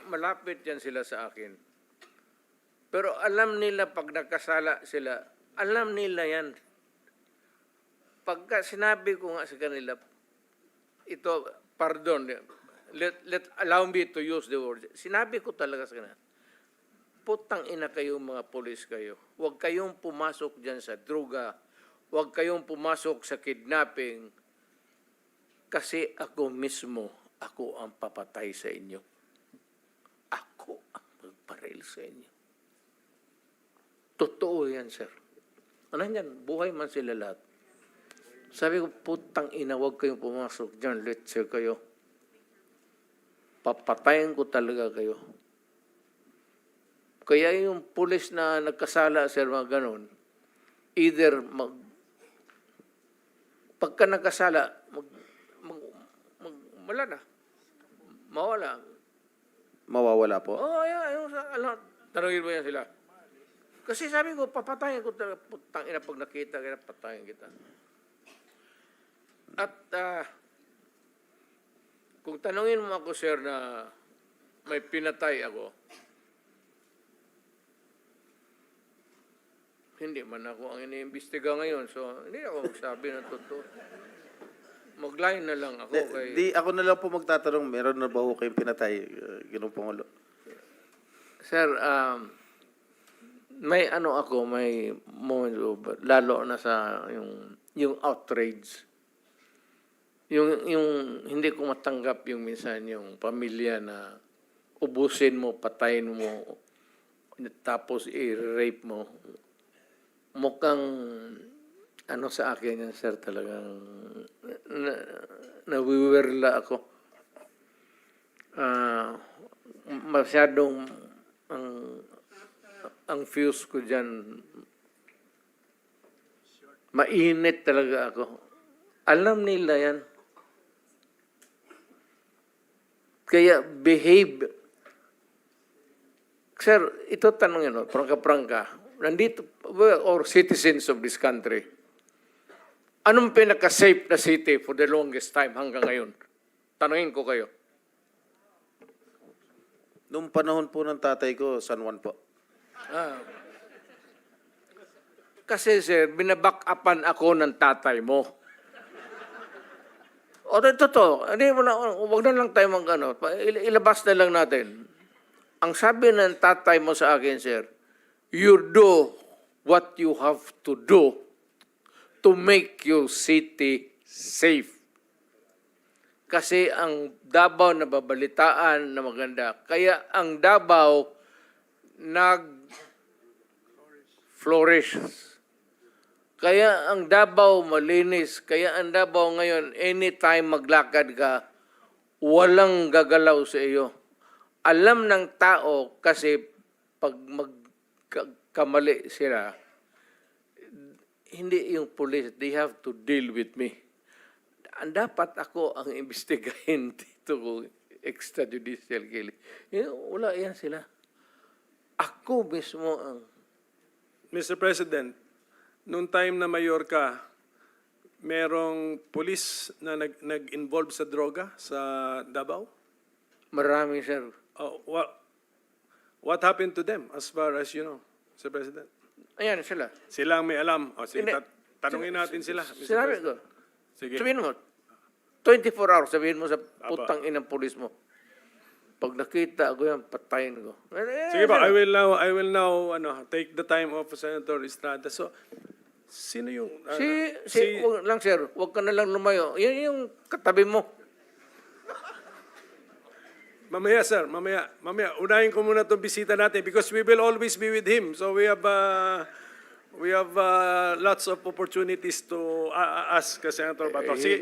malapit yan sila sa akin. Pero alam nila pag nagkasala sila, alam nila yan. Pagka sinabi ko nga sa kanila, ito, pardon, allow me to use the word. Sinabi ko talaga sa kanila, putang ina kayo mga polis kayo. Huwag kayong pumasok dyan sa droga. Huwag kayong pumasok sa kidnapping. Kasi ako mismo, ako ang papatay sa inyo. Ako ang magparil sa inyo. Totoo yan, sir. Ano yan? Buhay man sila lahat. Sabi ko, putang ina, huwag kayong pumasok dyan. Let's say kayo. Papatayin ko talaga kayo. Kaya yung pulis na nagkasala, sir, mga ganon, either pagka nagkasala, wala na. Mawala. Mawawala po? Oo, yung tanongin mo yan sila. Kasi sabi ko, papatayin ko talaga, putang ina, pag nakita kita, patayin kita. At kung tanongin mo ako, sir, na may pinatay ako, hindi man ako ang iniimbestiga ngayon, so hindi ako magsabi ng totoo. Mag-line na lang ako kay... Di ako na lang po magtatanong, meron na ba ho kayong pinatay, Ginoong Pangulo? Sir, may ano ako, may moment, lalo na sa yung outrage. Yung hindi ko matanggap yung minsan yung pamilya na ubusin mo, patayin mo, tapos i-rape mo. Mukhang ano sa akin yan, sir, talagang nawiwirla ako. Masyadong ang fuse ko dyan, mainit talaga ako. Alam nila yan. Kaya behave. Sir, ito tanongin mo, prangka-prangka. Nandito, or citizens of this country, anong pinaka-safe na city for the longest time hanggang ngayon? Tanungin ko kayo. Noong panahon po ng tatay ko, San Juan po. Kasi sir, binaback upan ako ng tatay mo. O totoo, huwag na lang tayo mag-ano, ilabas na lang natin. Ang sabi ng tatay mo sa akin, sir, you do what you have to do to make your city safe. Kasi ang Davao nababalitaan na maganda. Kaya ang Davao nag-flourish. Kaya ang Davao malinis. Kaya ang Davao ngayon, anytime maglakad ka, walang gagalaw sa iyo. Alam ng tao kasi pag magkamali sila, hindi yung police, they have to deal with me. Dapat ako ang imbestigahin dito kung extrajudicial killing. Wala yan sila. Ako mismo ang... Mr. President, noong time na mayor ka, merong police na nag-involve sa droga sa Davao? Marami, sir. Oh, what happened to them as far as you know, Mr. President? Ayan sila. Sila ang may alam. O, sige, Hindi. tanungin natin sila, Mr. Sinabi ko. President. Sige. Sabihin mo, 24 hours, sabihin mo sa putang inang pulis mo. Pag nakita ko yan, patayin ko. Sige ba, I will now take the time of Senator Estrada. So, sino yung... Wag lang, sir. Huwag ka na lang lumayo. Yan yung katabi mo. Mamaya, sir. Mamaya. Unahin ko muna itong bisita natin because we will always be with him. So, we have lots of opportunities to ask Senator Bato. Sige.